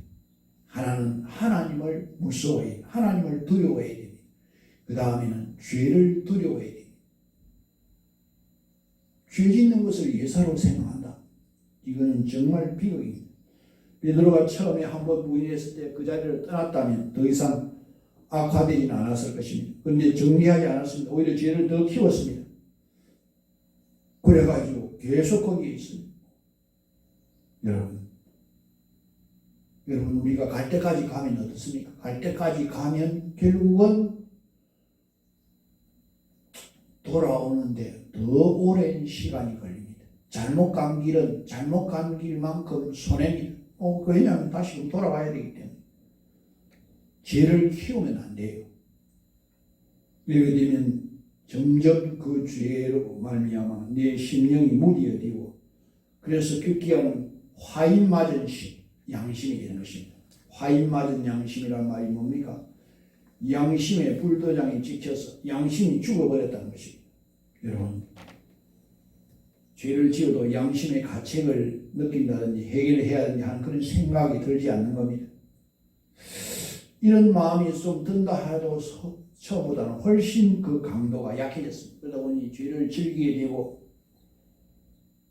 하나는 하나님을 무서워해야 됩니다. 하나님을 두려워해야 됩니다. 그 다음에는 죄를 두려워해야 됩니다. 죄 짓는 것을 예사로 생각한다. 이거는 정말 비극입니다. 베드로가 처음에 한번 부인했을 때 그 자리를 떠났다면 더 이상 악화되지는 않았을 것입니다. 그런데 정리하지 않았습니다. 오히려 죄를 더 키웠습니다. 그래가지고 계속 거기에 있습니다. 여러분 우리가 갈 때까지 가면 어떻습니까? 갈 때까지 가면 결국은 돌아오는데 더 오랜 시간이 걸립니다. 잘못 간 길은 잘못 간 길만큼 손해입니다. 왜냐하면 다시 돌아와야 되기 때문에. 죄를 키우면 안 돼요. 이렇게 되면 점점 그 죄로 말미암아 내 심령이 무디어지고 그래서 급기야는 화인 맞은 양심이 되는 것입니다. 화인 맞은 양심이란 말이 뭡니까? 양심의 불도장이 찍혀서 양심이 죽어버렸다는 것입니다. 여러분 죄를 지어도 양심의 가책을 느낀다든지 해결해야 하든지 하는 그런 생각이 들지 않는 겁니다. 이런 마음이 좀 든다 하도 처음보다는 훨씬 그 강도가 약해졌습니다. 그러다 보니 죄를 즐기게 되고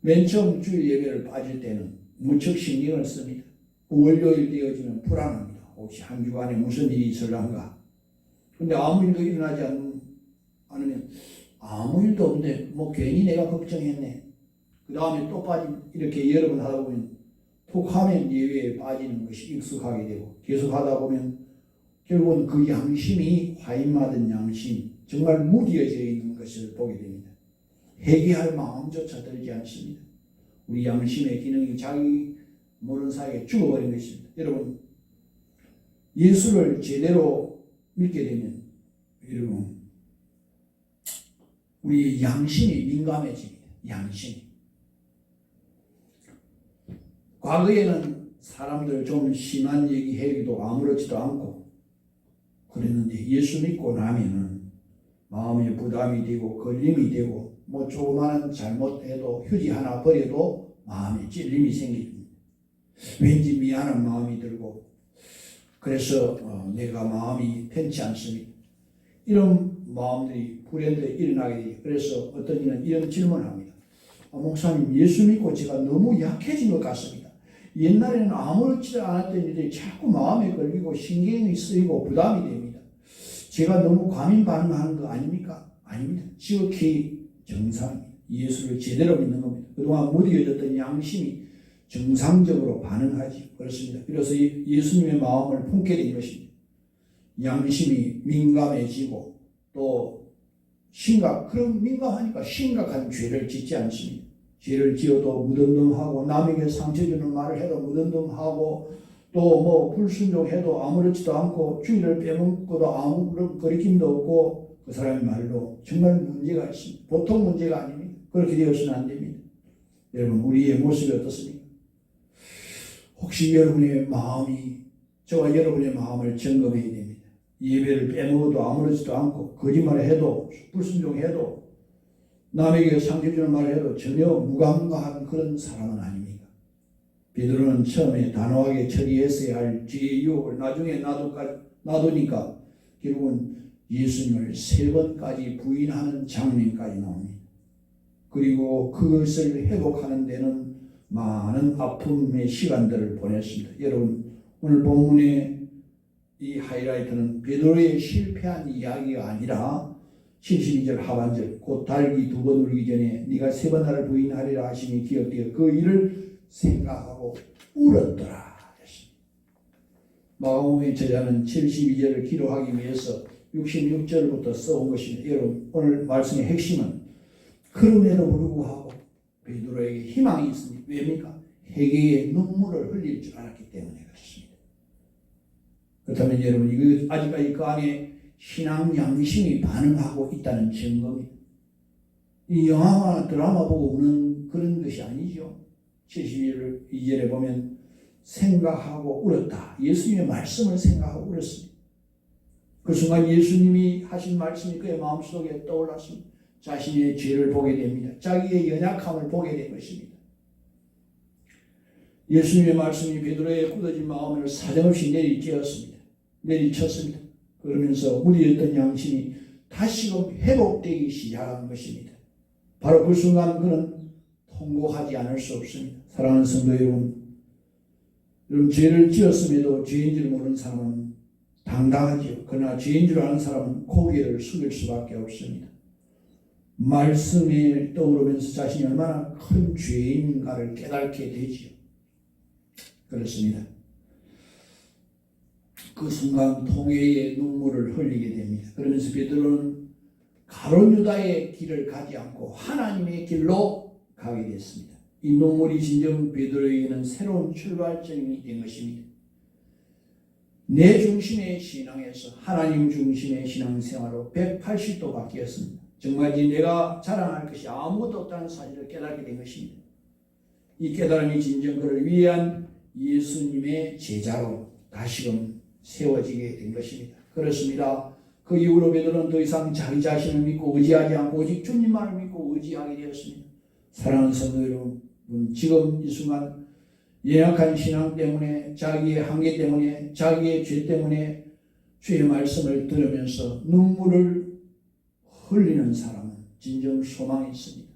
맨 처음 주일 예배를 빠질 때는 무척 신경을 씁니다. 월요일 되어지면 불안합니다. 혹시 한 주간에 무슨 일이 있을란가. 근데 아무 일도 일어나지 않으면 아무 일도 없는데 뭐 괜히 내가 걱정했네. 그 다음에 또 이렇게 여러 번 하다 보면 톡 하면 예외에 빠지는 것이 익숙하게 되고 계속 하다 보면 결국은 그 양심이 화인맞은 양심, 정말 무디어져 있는 것을 보게 됩니다. 회개할 마음조차 들지 않습니다. 우리 양심의 기능이 자기 모르는 사이에 죽어버린 것입니다. 여러분 예수를 제대로 믿게 되면 여러분 우리 양심이 민감해집니다. 양심이. 과거에는 사람들 좀 심한 얘기 해도 아무렇지도 않고 그랬는데 예수 믿고 나면은 마음에 부담이 되고 걸림이 되고 뭐 조그마한 잘못해도 휴지 하나 버려도 마음에 찔림이 생깁니다. 왠지 미안한 마음이 들고 그래서 내가 마음이 편치 않습니다. 이런 마음들이 불현듯 일어나게 돼요. 그래서 어떤 이는 이런 질문을 합니다. 목사님 예수 믿고 제가 너무 약해진 것 같습니다. 옛날에는 아무렇지도 않았던 일이 자꾸 마음에 걸리고 신경이 쓰이고 부담이 됩니다. 제가 너무 과민 반응하는 거 아닙니까? 아닙니다. 지극히 정상입니다. 예수를 제대로 믿는 겁니다. 그동안 무디어졌던 양심이 정상적으로 반응하지. 그렇습니다. 그래서 예수님의 마음을 품게 된 것입니다. 양심이 민감해지고 또 그런 민감하니까 심각한 죄를 짓지 않습니다. 죄를 지어도 무덤덤하고 남에게 상처 주는 말을 해도 무덤덤하고 또 뭐 불순종해도 아무렇지도 않고 주의를 빼먹고도 아무 그런 거리낌도 없고 그 사람의 말로 정말 문제가 있습니다. 보통 문제가 아닙니다. 그렇게 되어서는 안 됩니다. 여러분 우리의 모습이 어떻습니까? 혹시 여러분의 마음이 저와 여러분의 마음을 점검해야 됩니다. 예배를 빼먹어도 아무렇지도 않고 거짓말을 해도 불순종해도 남에게 상처 주는 말을 해도 전혀 무감각한 그런 사람은 아닙니까? 베드로는 처음에 단호하게 처리했어야 할 죄의 유혹을 나중에 놔두니까 결국은 예수님을 3번까지 부인하는 장면까지 나옵니다. 그리고 그것을 회복하는 데는 많은 아픔의 시간들을 보냈습니다. 여러분 오늘 본문의 이 하이라이트는 베드로의 실패한 이야기가 아니라 72절 하반절 곧 달기 2번 울기 전에 네가 3번 나를 부인하리라 하시니 기억되어 그 일을 생각하고 울었더라 했습니다. 마가복음의 저자는 72절을 기록하기 위해서 66절부터 써온 것입니다. 여러분 오늘 말씀의 핵심은 그럼에도 불구하고 베드로에게 희망이 있습니다. 왜입니까? 회개의 눈물을 흘릴 줄 알았기 때문에 그렇습니다. 그렇다면 여러분 이거 아직까지 그 안에 신앙 양심이 반응하고 있다는 증거입니다. 이 영화나 드라마 보고 우는 그런 것이 아니죠. 72절에 보면 생각하고 울었다. 예수님의 말씀을 생각하고 울었습니다. 그 순간 예수님이 하신 말씀이 그의 마음속에 떠올랐습니다. 자신의 죄를 보게 됩니다. 자기의 연약함을 보게 된 것입니다. 예수님의 말씀이 베드로의 굳어진 마음을 사정없이 내리쳤습니다. 그러면서 무디었던 양심이 다시금 회복되기 시작한 것입니다. 바로 그 순간 그는 통곡하지 않을 수 없습니다. 사랑하는 성도 여러분, 죄를 지었음에도 죄인 줄 모르는 사람은 당당하지요. 그러나 죄인 줄 아는 사람은 고개를 숙일 수밖에 없습니다. 말씀이 떠오르면서 자신이 얼마나 큰 죄인가를 깨닫게 되지요. 그렇습니다. 그 순간 통회의 눈물을 흘리게 됩니다. 그러면서 베드로는 가룟 유다의 길을 가지 않고 하나님의 길로 가게 됐습니다. 이 눈물이 진정 베드로에게는 새로운 출발점이 된 것입니다. 내 중심의 신앙에서 하나님 중심의 신앙생활로 180도 바뀌었습니다. 정말 내가 자랑할 것이 아무것도 없다는 사실을 깨닫게 된 것입니다. 이 깨달음이 진정 그를 위한 예수님의 제자로 다시금 세워지게 된 것입니다. 그렇습니다. 그 이후로 베드로는 더 이상 자기 자신을 믿고 의지하지 않고 오직 주님만을 믿고 의지하게 되었습니다. 사랑하는 성도 여러분, 지금 이 순간 연약한 신앙 때문에, 자기의 한계 때문에, 자기의 죄 때문에 주의 말씀을 들으면서 눈물을 흘리는 사람은 진정 소망이 있습니다.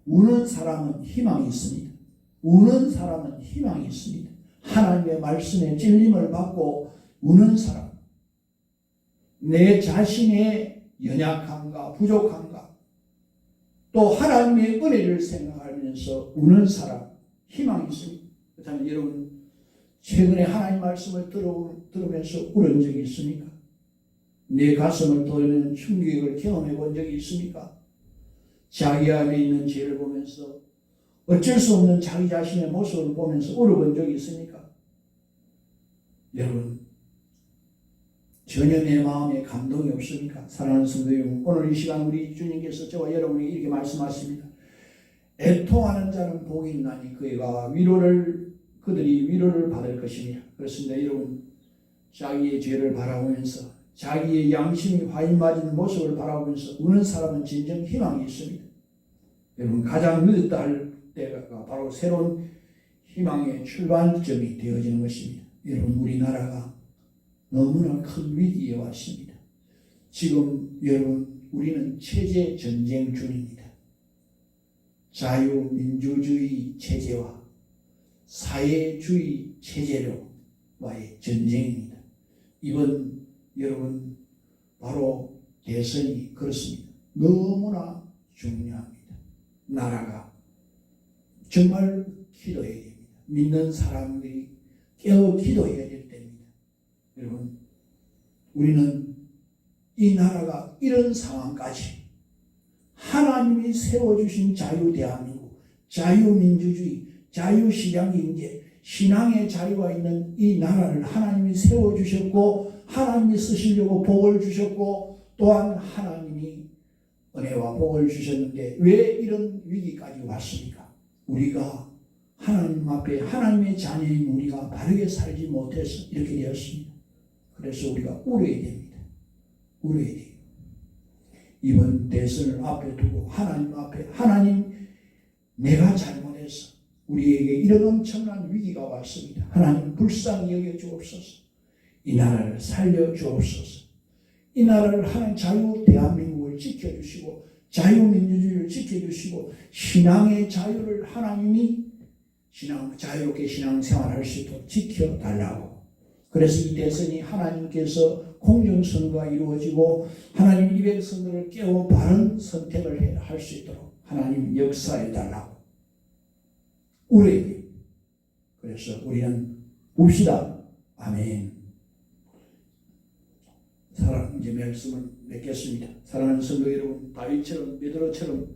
우는 사람은 희망이 있습니다. 우는 사람은 희망이 있습니다. 하나님의 말씀에 찔림을 받고 우는 사람, 내 자신의 연약함과 부족함과 또 하나님의 은혜를 생각하면서 우는 사람, 희망이 있습니다. 그렇다면 여러분, 최근에 하나님 말씀을 들으면서 울은 적이 있습니까? 내 가슴을 도리는 충격을 경험해 본 적이 있습니까? 자기 안에 있는 죄를 보면서 어쩔 수 없는 자기 자신의 모습을 보면서 울어본 적이 있습니까? 여러분, 전혀 내 마음에 감동이 없습니까? 사랑하는 성도 여러분, 오늘 이 시간 우리 주님께서 저와 여러분에게 이렇게 말씀하십니다. 애통하는 자는 복이 있나니 그들이 위로를 받을 것입니다. 그렇습니다. 여러분, 자기의 죄를 바라보면서 자기의 양심이 화인맞은 모습을 바라보면서 우는 사람은 진정 희망이 있습니다. 여러분, 가장 늦었다 할 때가 바로 새로운 희망의 출발점이 되어지는 것입니다. 여러분, 우리나라가 너무나 큰 위기에 왔습니다. 지금 여러분, 우리는 체제 전쟁 중입니다. 자유민주주의 체제와 사회주의 체제로와의 전쟁입니다. 이번 여러분 바로 대선이 그렇습니다. 너무나 중요합니다. 나라가 정말 기도해야 됩니다. 믿는 사람들이 깨어 기도해야 될 때입니다. 여러분, 우리는 이 나라가 이런 상황까지 하나님이 세워주신 자유 대한민국, 자유민주주의, 자유시장경제, 신앙의 자유가 있는 이 나라를 하나님이 세워주셨고 하나님이 쓰시려고 복을 주셨고 또한 하나님이 은혜와 복을 주셨는데 왜 이런 위기까지 왔습니까? 우리가 하나님 앞에 하나님의 자녀인 우리가 바르게 살지 못해서 이렇게 되었습니다. 그래서 우리가 울어야 됩니다. 울어야 돼요. 이번 대선을 앞에 두고 하나님 앞에 하나님, 내가 잘못해서 우리에게 이런 엄청난 위기가 왔습니다. 하나님 불쌍히 여겨 주옵소서. 이 나라를 살려 주옵소서. 이 나라를 하나님 자유 대한민국을 지켜주시고 자유민주주의를 지켜주시고 신앙의 자유를 하나님이 자유롭게 신앙생활할 수 있도록 지켜달라고. 그래서 이 대선이 하나님께서 공정선거가 이루어지고 하나님 이 백성들을 깨워 바른 선택을 할 수 있도록 하나님 역사해달라고 울어야 돼요. 그래서 우리는 웁시다. 아멘. 이제 말씀을 맺겠습니다. 사랑하는 성도 여러분, 다윗처럼 베드로처럼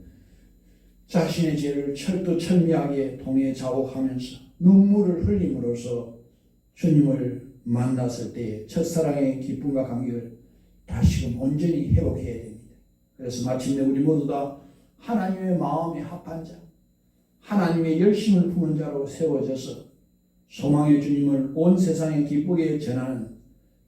자신의 죄를 철두철미하게 통해 자복하면서 눈물을 흘림으로써 주님을 만났을 때의 첫사랑의 기쁨과 감격을 다시금 온전히 회복해야 됩니다. 그래서 마침내 우리 모두 다 하나님의 마음에 합한 자, 하나님의 열심을 품은 자로 세워져서 소망의 주님을 온 세상에 기쁘게 전하는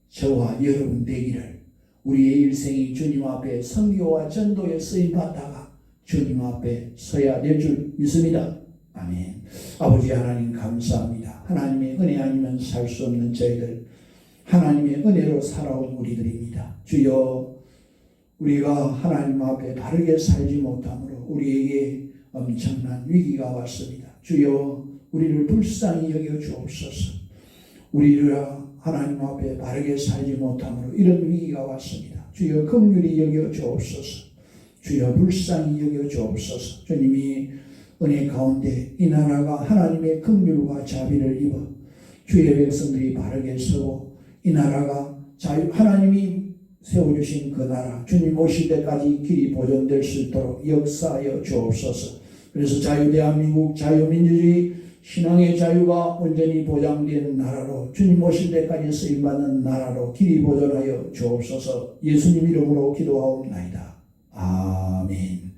저와 여러분 되기를, 우리의 일생이 주님 앞에 선교와 전도에 쓰임받다가 주님 앞에 서야 될 줄 믿습니다. 아멘. 아버지 하나님 감사합니다. 하나님의 은혜 아니면 살 수 없는 저희들, 하나님의 은혜로 살아온 우리들입니다. 주여, 우리가 하나님 앞에 바르게 살지 못함으로 우리에게 엄청난 위기가 왔습니다. 주여, 우리를 불쌍히 여겨 주옵소서. 우리가 하나님 앞에 바르게 살지 못함으로 이런 위기가 왔습니다. 주여 긍휼히 여겨 주옵소서. 주여 불쌍히 여겨 주옵소서. 주님이 은혜 가운데 이 나라가 하나님의 긍휼과 자비를 입어 주의 백성들이 바르게 서고 이 나라가 하나님이 세워주신 그 나라 주님 오실 때까지 길이 보존될 수 있도록 역사하여 주옵소서. 그래서 자유대한민국 자유민주주의 신앙의 자유가 온전히 보장된 나라로 주님 오실 때까지 쓰임받는 나라로 길이 보존하여 주옵소서. 예수님 이름으로 기도하옵나이다. 아멘.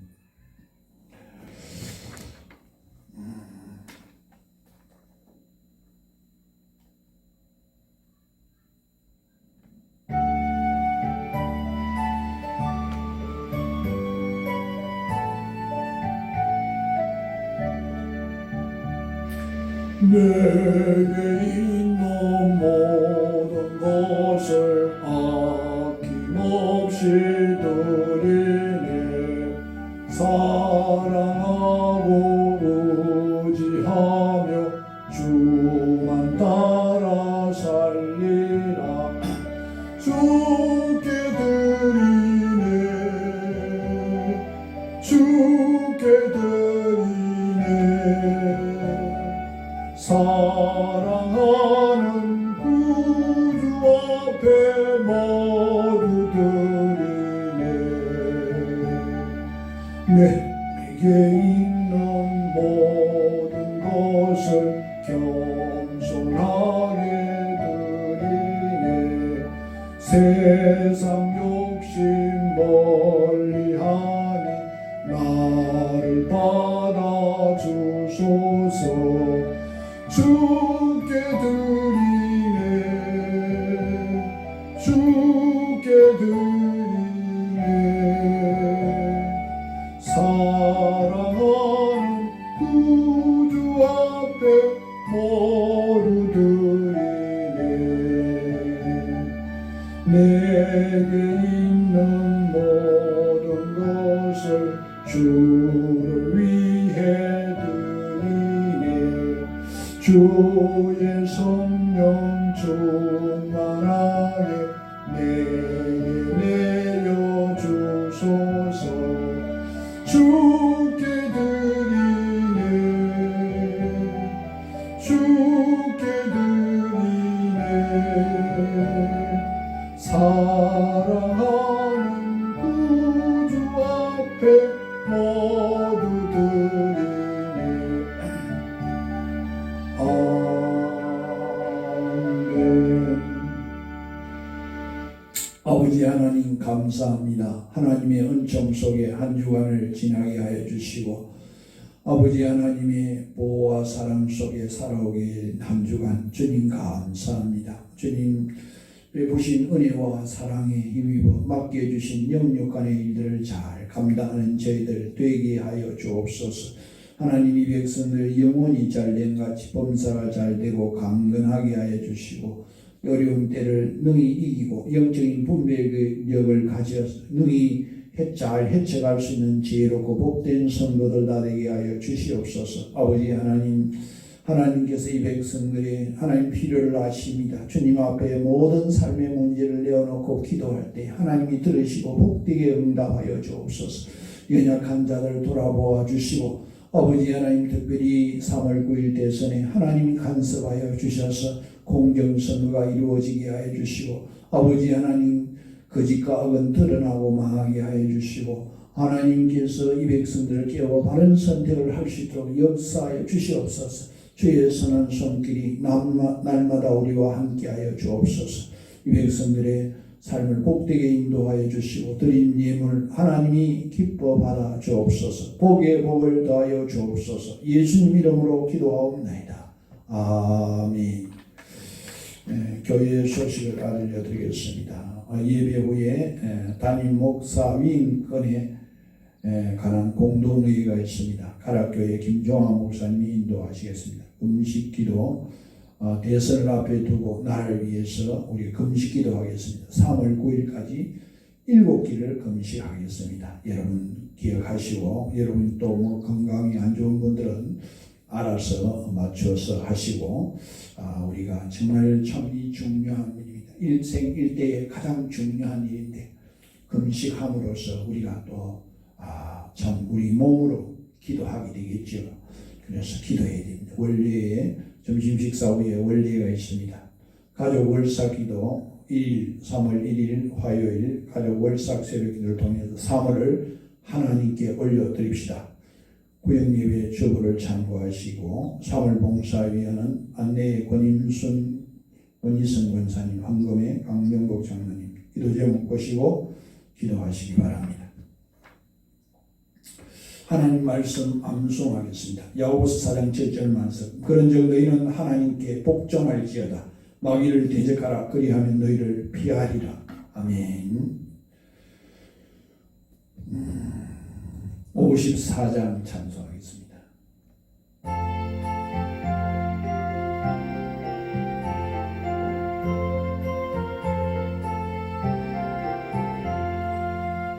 내게 있는 모든 것을 아낌없이 드리네. 사랑하고 의지하며 주만 따라 살리라. 주께 드리네. 주께 드리네. 사랑하는 구주 앞에 모두 드리네. 내게 있는 모든 것을 겸손하게 드리네. 세상 욕심 멀리하니 나를 받아주소서. 주께 드리네. 주께 드리네. 사랑하는 구주 앞에 모두 드리네. 내게 있는 모든 것을 주를 위해 드리네. 주의 성령 충만하게 내게 내려주소서. 주께 드리네. 주께 드리네. 사랑하는 구주 앞에 모두 드리네. 아멘. 아버지 하나님 감사합니다. 하나님의 은총 속에 한 주간을 지나게 하여 주시고 아버지 하나님의 보호와 사랑 속에 살아오게 한 주간 주님 감사합니다. 주님 베푸신 은혜와 사랑에 힘입어 맡겨주신 영육간의 일들을 잘 감당하는 저희들 되게 하여 주옵소서. 하나님 이 백성들 영혼이 잘됨같이 범사가 잘되고 강건하게 하여 주시고 어려운 때를 능히 이기고 영적인 분별력을 가져서 능히 잘 헤쳐갈 수 있는 지혜롭고 복된 성도들 다 되게 하여 주시옵소서. 아버지 하나님, 하나님께서 이 백성들의 하나님 필요를 아십니다. 주님 앞에 모든 삶의 문제를 내어놓고 기도할 때 하나님이 들으시고 복되게 응답하여 주옵소서. 연약한 자들을 돌아보아 주시고 아버지 하나님 특별히 3월 9일 대선에 하나님이 간섭하여 주셔서 공정선거가 이루어지게 하여 주시고 아버지 하나님 거짓과 악은 드러나고 망하게 하여 주시고 하나님께서 이 백성들을 깨워 바른 선택을 할 수 있도록 역사하여 주시옵소서. 주의 선한 손길이 날마다 우리와 함께하여 주옵소서. 이 백성들의 삶을 복되게 인도하여 주시고 드린 예물 하나님이 기뻐 받아 주옵소서. 복에 복을 더하여 주옵소서. 예수님 이름으로 기도하옵나이다. 아멘. 교회 소식을 알려드리겠습니다. 예배 후에 담임 목사 위임권에 관한 공동회의가 있습니다. 가락교회 김종환 목사님이 인도하시겠습니다. 금식기도 대선을 앞에 두고 나를 위해서 우리 금식기도 하겠습니다. 3월 9일까지 7끼를 금식하겠습니다. 여러분 기억하시고 여러분 또 건강이 안 좋은 분들은 알아서 맞춰서 하시고 우리가 정말 참 이 중요한 일입니다. 일생일대의 가장 중요한 일인데 금식함으로써 우리가 또 참 우리 몸으로 기도하게 되겠죠. 그래서 기도해야 됩니다. 원래에 점심 식사 후에 원래가 있습니다. 가족 월삭 기도 3월 1일 화요일 가족 월삭 새벽 기도를 통해서 사물을 하나님께 올려드립시다. 구역예배 주보를 참고하시고 3월 봉사위원은 안내의 권임순 원희선 권사님, 황금의 강명복 장로님 기도 제목 보시고 기도하시기 바랍니다. 하나님 말씀 암송하겠습니다. 야고보서 4장 7절 말씀. 그런즉 너희는 하나님께 복종할지어다. 마귀를 대적하라. 그리하면 너희를 피하리라. 아멘. 54장 찬송하겠습니다.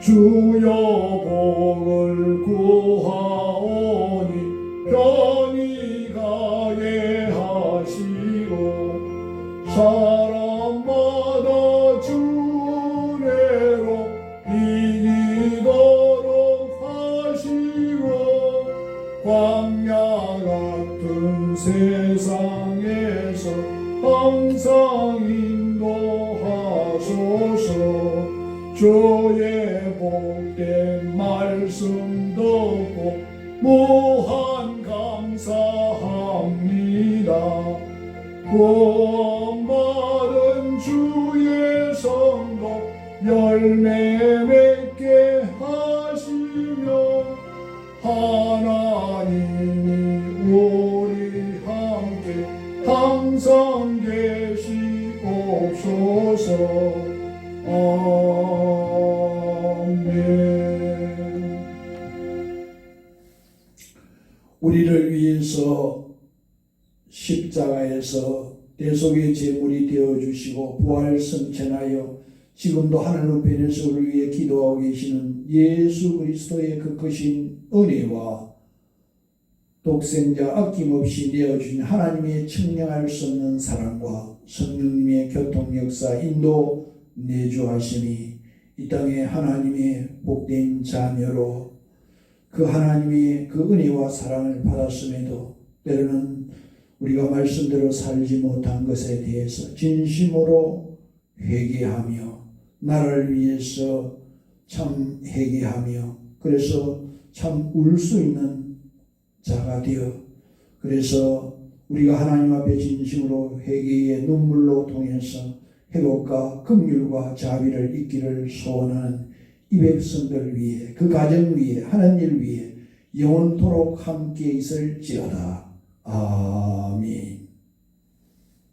주여 복을 구하오니 편히 가게 하시고 사람마다 주 은혜로 이기도록 하시고 광야 같은 세상에서 항상 인도하소서. 주의 복된 말씀 듣고 무한 감사합니다. 구원받은 주의 성도 열매 맺게 하시며 하나님이 우리 함께 항상 계시옵소서. 아멘. 우리를 위해서 십자가에서 대속의 제물이 되어주시고 부활 승천하여 지금도 하늘 우편에서 우리를 위해 기도하고 계시는 예수 그리스도의 그 크신 은혜와 독생자 아낌없이 내어주신 하나님의 측량할 수 없는 사랑과 성령님의 교통 역사 인도 내주하심이 이 땅에 하나님의 복된 자녀로 그 하나님의 그 은혜와 사랑을 받았음에도 때로는 우리가 말씀대로 살지 못한 것에 대해서 진심으로 회개하며 나를 위해서 참 회개하며 그래서 참 울 수 있는 자가 되어 그래서 우리가 하나님 앞에 진심으로 회개의 눈물로 통해서 회복과 긍휼과 자비를 있기를 소원하는 이 백성들 위해 그 가정 위에 하는 일 위해 영원토록 함께 있을지어다. 아멘.